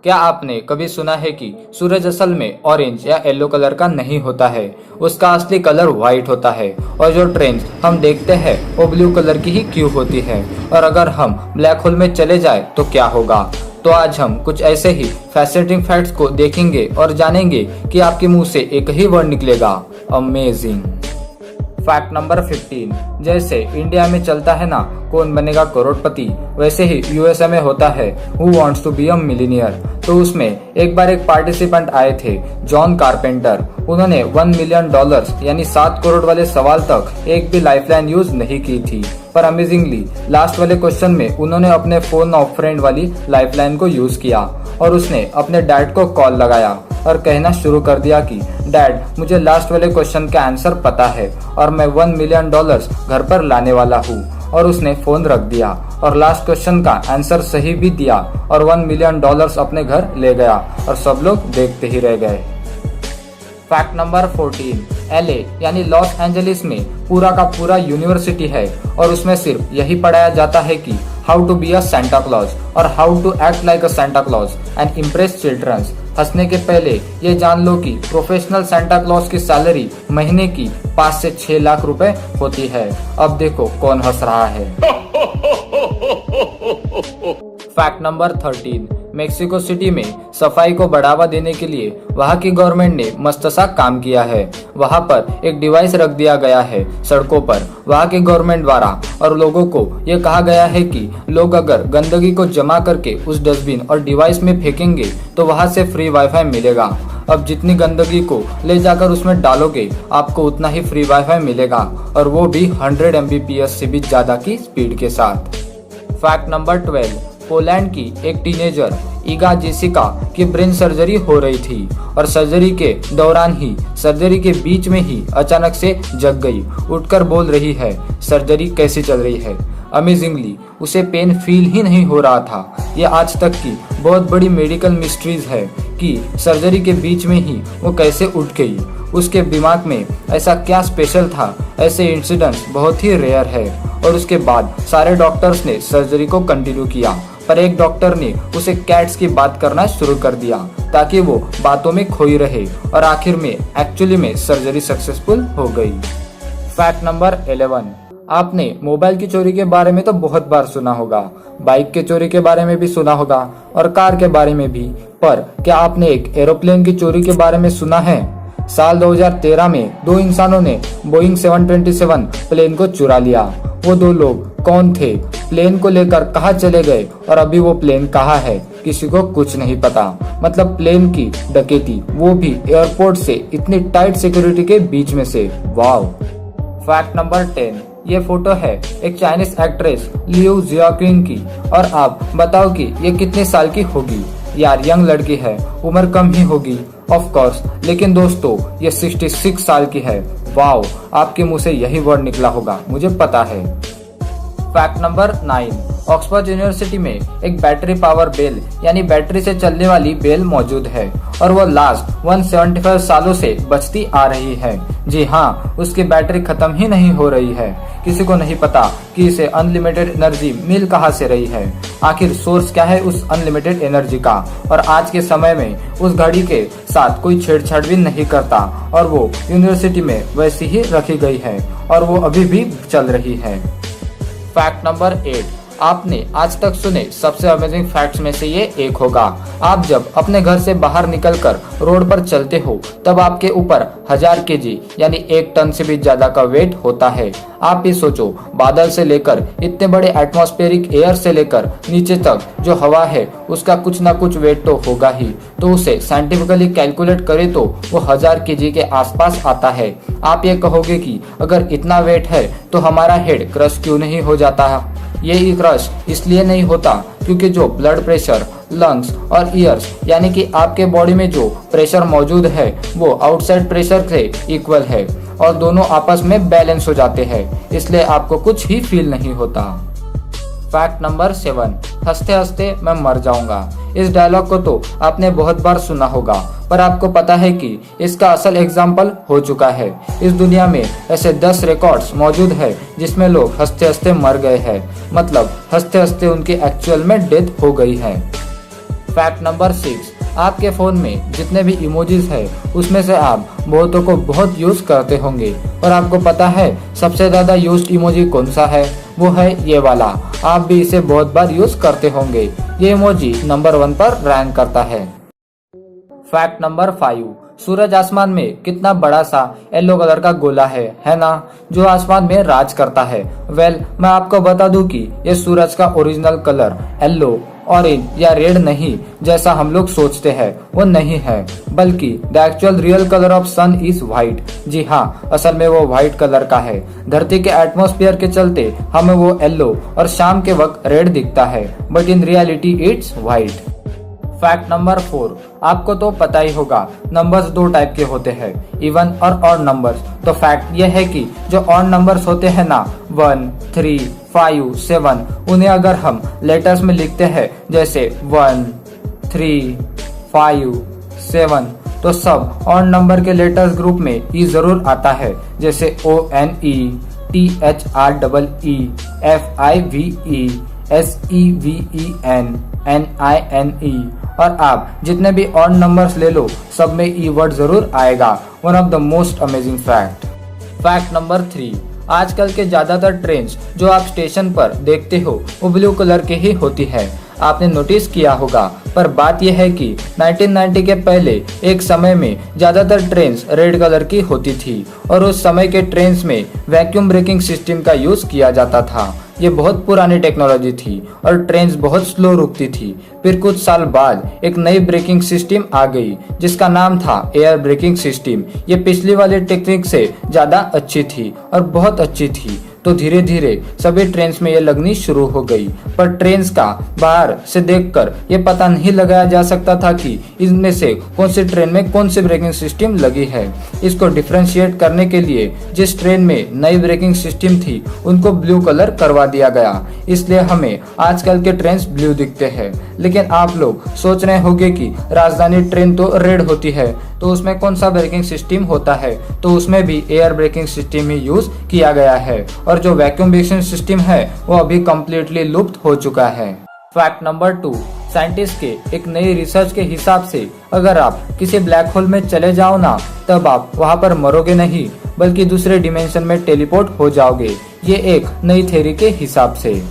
क्या आपने कभी सुना है कि सूरज असल में ऑरेंज या येलो कलर का नहीं होता है, उसका असली कलर व्हाइट होता है। और जो ट्रेन्स हम देखते हैं वो ब्लू कलर की ही क्यों होती है, और अगर हम ब्लैक होल में चले जाए तो क्या होगा। तो आज हम कुछ ऐसे ही फैसिनेटिंग फैक्ट्स को देखेंगे और जानेंगे कि आपके मुंह से एक ही वर्ड निकलेगा, अमेजिंग। फैक्ट नंबर 15, जैसे इंडिया में चलता है ना कौन बनेगा करोड़पति, वैसे ही यूएसए में होता है who wants to be a millionaire. तो उसमें एक बार एक पार्टिसिपेंट आए थे, जॉन कारपेंटर। उन्होंने $1 मिलियन यानी 7 करोड़ वाले सवाल तक एक भी लाइफलाइन यूज नहीं की थी, पर अमेजिंगली लास्ट वाले क्वेश्चन में उन्होंने अपने फोन ऑफ फ्रेंड वाली लाइफलाइन को यूज किया और उसने अपने डैड को कॉल लगाया और कहना शुरू कर दिया कि डैड, मुझे लास्ट वाले क्वेश्चन का आंसर पता है और मैं $1 मिलियन घर पर लाने वाला हूँ। और उसने फोन रख दिया और लास्ट क्वेश्चन का आंसर सही भी दिया और $1 मिलियन अपने घर ले गया और सब लोग देखते ही रह गए। फैक्ट नंबर 14, एलए यानी लॉस एंजलिस में पूरा का पूरा यूनिवर्सिटी है और उसमें सिर्फ यही पढ़ाया जाता है कि how to be a Santa Claus और how to act like a Santa Claus and impress childrens. हंसने के पहले ये जान लो कि प्रोफेशनल सांता क्लॉज की सैलरी महीने की 5 से 6 लाख रुपए होती है। अब देखो कौन हंस रहा है। फैक्ट नंबर 13, मेक्सिको सिटी में सफाई को बढ़ावा देने के लिए वहाँ की गवर्नमेंट ने मस्त सा काम किया है। वहाँ पर एक डिवाइस रख दिया गया है सड़कों पर वहाँ के गवर्नमेंट द्वारा, और लोगों को ये कहा गया है कि लोग अगर गंदगी को जमा करके उस डस्टबिन और डिवाइस में फेंकेंगे तो वहाँ से फ्री वाईफाई मिलेगा। अब जितनी गंदगी को ले जाकर उसमें डालोगे आपको उतना ही फ्री वाईफाई मिलेगा, और वो भी 100 Mbps से भी ज्यादा की स्पीड के साथ। फैक्ट नंबर 12, पोलैंड की एक टीनेजर ईगा जेसिका की ब्रेन सर्जरी हो रही थी और सर्जरी के दौरान ही, सर्जरी के बीच में ही अचानक से जग गई। उठकर बोल रही है सर्जरी कैसी चल रही है। अमेजिंगली उसे पेन फील ही नहीं हो रहा था। ये आज तक की बहुत बड़ी मेडिकल मिस्ट्रीज है कि सर्जरी के बीच में ही वो कैसे उठ गई। उसके दिमाग में ऐसा क्या स्पेशल था। ऐसे इंसिडेंट्स बहुत ही रेयर है। और उसके बाद सारे डॉक्टर्स ने सर्जरी को कंटिन्यू किया, पर एक डॉक्टर ने उसे कैट्स की बात करना शुरू कर दिया ताकि वो बातों में खोई रहे, और आखिर में एक्चुअली में सर्जरी सक्सेसफुल हो गई। फैक्ट नंबर 11, आपने मोबाइल की चोरी के बारे में तो बहुत बार सुना होगा, बाइक के चोरी के बारे में भी सुना होगा और कार के बारे में भी, पर क्या आपने एक एरोप्लेन की चोरी के बारे में सुना है। साल 2013 में 2 इंसानों ने बोइंग 727 प्लेन को चुरा लिया। वो 2 लोग कौन थे, प्लेन को लेकर कहाँ चले गए और अभी वो प्लेन कहाँ है, किसी को कुछ नहीं पता। मतलब प्लेन की डकैती, वो भी एयरपोर्ट से इतनी टाइट सिक्योरिटी के बीच में से। वाव। फैक्ट नंबर 10, ये फोटो है एक चाइनीज एक्ट्रेस लियू जियाक्विन की, और आप बताओ कि ये कितने साल की होगी। यार यंग लड़की है, उम्र कम ही होगी ऑफ कोर्स, लेकिन दोस्तों ये 66 साल की है। वाओ, आपके मुंह से यही वर्ड निकला होगा, मुझे पता है। फैक्ट नंबर 9, ऑक्सफोर्ड यूनिवर्सिटी में एक बैटरी पावर बेल यानी बैटरी से चलने वाली बेल मौजूद है और वो लास्ट 175 सालों से बचती आ रही है। जी हाँ, उसकी बैटरी खत्म ही नहीं हो रही है। किसी को नहीं पता कि इसे अनलिमिटेड एनर्जी मिल कहाँ से रही है, आखिर सोर्स क्या है उस अनलिमिटेड एनर्जी का। और आज के समय में उस घड़ी के साथ कोई छेड़छाड़ भी नहीं करता और वो यूनिवर्सिटी में वैसी ही रखी गई है और वो अभी भी चल रही है। फैक्ट नंबर 8, आपने आज तक सुने सबसे अमेजिंग फैक्ट्स में से ये एक होगा। आप जब अपने घर से बाहर निकलकर रोड पर चलते हो तब आपके ऊपर 1000 kg यानी 1 टन से भी ज्यादा का वेट होता है। आप ही सोचो, बादल से लेकर इतने बड़े एटमॉस्फेरिक एयर से लेकर नीचे तक जो हवा है उसका कुछ ना कुछ वेट तो होगा ही। तो उसे साइंटिफिकली कैलकुलेट करें तो वो 1000 kg के आसपास आता है। आप ये कहोगे कि अगर इतना वेट है तो हमारा हेड क्रश क्यों नहीं हो जाता। ये क्रश इसलिए नहीं होता क्योंकि जो ब्लड प्रेशर, लंग्स और ईयर्स यानी कि आपके बॉडी में जो प्रेशर मौजूद है वो आउटसाइड प्रेशर से इक्वल है और दोनों आपस में बैलेंस हो जाते हैं, इसलिए आपको कुछ ही फील नहीं होता। फैक्ट नंबर 7, हंसते हंसते मैं मर जाऊंगा। इस डायलॉग को तो आपने बहुत बार सुना होगा, पर आपको पता है कि इसका असल एग्जाम्पल हो चुका है। इस दुनिया में ऐसे 10 रिकॉर्ड्स मौजूद है जिसमें लोग हंसते हंसते मर गए हैं, मतलब हंसते हंसते उनकी एक्चुअल में डेथ हो गई है। फैक्ट नंबर 6, आपके फोन में जितने भी इमोजीज है उसमें से आप बहुतों को बहुत यूज करते होंगे और आपको पता है सबसे ज्यादा यूज्ड इमोजी कौन सा है? वो है ये वाला। आप भी इसे बहुत बार यूज करते होंगे। ये इमोजी नंबर 1 पर रैंक करता है। फैक्ट नंबर 5, सूरज आसमान में कितना बड़ा सा येलो कलर का गोला है ना, जो आसमान में राज करता है। मैं आपको बता दूं कि ये सूरज का ओरिजिनल कलर येलो, ऑरेंज या रेड नहीं जैसा हम लोग सोचते हैं, वो नहीं है, बल्कि the actual real colour of sun is white. जी हाँ, असल में वो व्हाइट कलर का है। धरती के एटमॉस्फेयर के चलते हमें वो येलो और शाम के वक्त रेड दिखता है, but in reality it's white. Fact number 4, आपको तो पता ही होगा नंबर्स 2 टाइप के होते हैं, इवन और ऑड नंबर्स। तो फैक्ट ये है कि जो ऑड नंबर्स होते हैं ना, 1, 3, 5, 7, उन्हें अगर हम लेटर्स में लिखते हैं जैसे 1, 3, 5, 7, तो सब ऑड नंबर के लेटर्स ग्रुप में ई जरूर आता है, जैसे ONE, THREE, FIVE, SEVEN, NINE। और आप जितने भी ऑड नंबर्स ले लो सब में ई वर्ड जरूर आएगा। One of the most amazing fact. Fact number 3, आजकल के ज्यादातर ट्रेन्स जो आप स्टेशन पर देखते हो वो ब्लू कलर की ही होती है। आपने नोटिस किया होगा, पर बात यह है कि 1990 के पहले एक समय में ज्यादातर ट्रेन्स रेड कलर की होती थी और उस समय के ट्रेन्स में वैक्यूम ब्रेकिंग सिस्टम का यूज किया जाता था। ये बहुत पुरानी टेक्नोलॉजी थी और ट्रेन्स बहुत स्लो रुकती थी। फिर कुछ साल बाद एक नई ब्रेकिंग सिस्टम आ गई जिसका नाम था एयर ब्रेकिंग सिस्टम। ये पिछली वाली टेक्निक से ज्यादा अच्छी थी और बहुत अच्छी थी। तो धीरे धीरे सभी ट्रेन्स में ये लगनी शुरू हो गई, पर ट्रेन्स का बाहर से देखकर ये पता नहीं लगाया जा सकता था कि इनमें से कौन सी ट्रेन में कौन सी ब्रेकिंग सिस्टम लगी है। इसको डिफरेंशिएट करने के लिए जिस ट्रेन में नई ब्रेकिंग सिस्टम थी उनको ब्लू कलर करवा दिया गया, इसलिए हमें आजकल के ट्रेन्स ब्लू दिखते हैं। लेकिन आप लोग सोच रहे होंगे कि राजधानी ट्रेन तो रेड होती है, तो उसमें कौन सा ब्रेकिंग सिस्टम होता है? तो उसमें भी एयर ब्रेकिंग सिस्टम ही यूज किया गया है और जो वैक्यूम ब्रेकिंग सिस्टम है वो अभी कम्प्लीटली लुप्त हो चुका है। फैक्ट नंबर 2, साइंटिस्ट के एक नई रिसर्च के हिसाब से अगर आप किसी ब्लैक होल में चले जाओ ना, तब आप वहां पर मरोगे नहीं बल्कि दूसरे डिमेंशन में टेलीपोर्ट हो जाओगे। ये एक नई थ्योरी के हिसाब से।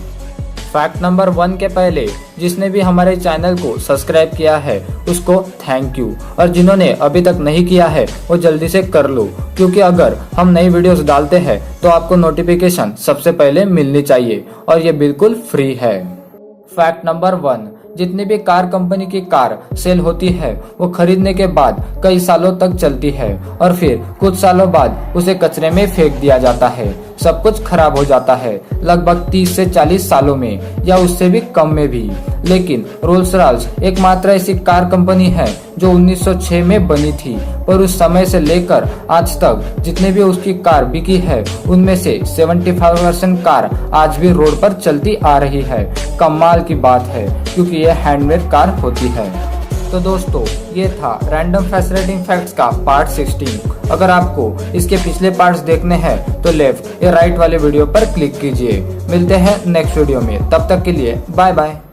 फैक्ट नंबर 1 के पहले जिसने भी हमारे चैनल को सब्सक्राइब किया है उसको थैंक यू, और जिन्होंने अभी तक नहीं किया है वो जल्दी से कर लो, क्योंकि अगर हम नई वीडियोस डालते हैं तो आपको नोटिफिकेशन सबसे पहले मिलनी चाहिए और ये बिल्कुल फ्री है। फैक्ट नंबर 1, जितनी भी कार कंपनी की कार सेल होती है वो खरीदने के बाद कई सालों तक चलती है और फिर कुछ सालों बाद उसे कचरे में फेंक दिया जाता है। सब कुछ खराब हो जाता है लगभग 30 से 40 सालों में या उससे भी कम में भी। लेकिन रोल्स रॉयस एकमात्र ऐसी कार कंपनी है जो 1906 में बनी थी, पर उस समय से लेकर आज तक जितने भी उसकी कार बिकी है उनमें से 75% कार आज भी रोड पर चलती आ रही है। कमाल की बात है क्योंकि यह हैंडमेड कार होती है। तो दोस्तों, ये था रैंडम फैसिनेटिंग फैक्ट्स का पार्ट 16। अगर आपको इसके पिछले पार्ट्स देखने हैं तो लेफ्ट या राइट वाले वीडियो पर क्लिक कीजिए। मिलते हैं नेक्स्ट वीडियो में, तब तक के लिए बाय बाय।